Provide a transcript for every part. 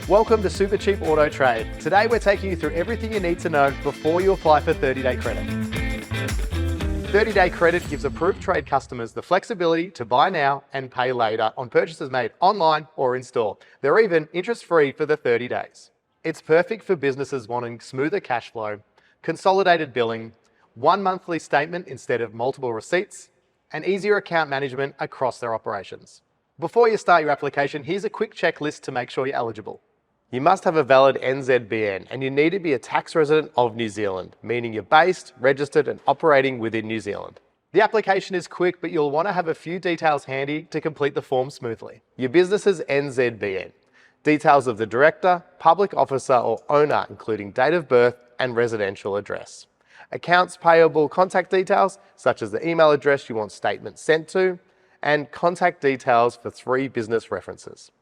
Welcome to Supercheap Auto Trade. Today we're taking you through everything you need to know before you apply for 30-day credit. 30-day credit gives approved trade customers the flexibility to buy now and pay later on purchases made online or in store. They're even interest-free for the 30 days. It's perfect for businesses wanting smoother cash flow, consolidated billing, one monthly statement instead of multiple receipts, and easier account management across their operations. Before you start your application, here's a quick checklist to make sure you're eligible. You must have a valid NZBN and you need to be a tax resident of New Zealand, meaning you're based, registered and operating within New Zealand. The application is quick, but you'll want to have a few details handy to complete the form smoothly. Your business's NZBN, details of the director, public officer or owner, including date of birth and residential address. Accounts payable contact details, such as the email address you want statements sent to, and contact details for 3 business references.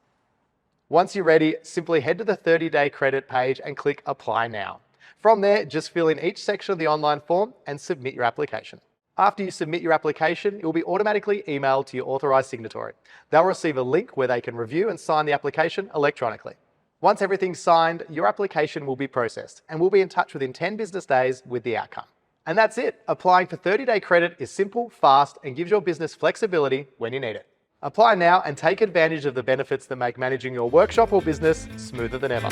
Once you're ready, simply head to the 30-day credit page and click Apply Now. From there, just fill in each section of the online form and submit your application. After you submit your application, it will be automatically emailed to your authorised signatory. They'll receive a link where they can review and sign the application electronically. Once everything's signed, your application will be processed and we'll be in touch within 10 business days with the outcome. And that's it. Applying for 30-day credit is simple, fast, and gives your business flexibility when you need it. Apply now and take advantage of the benefits that make managing your workshop or business smoother than ever.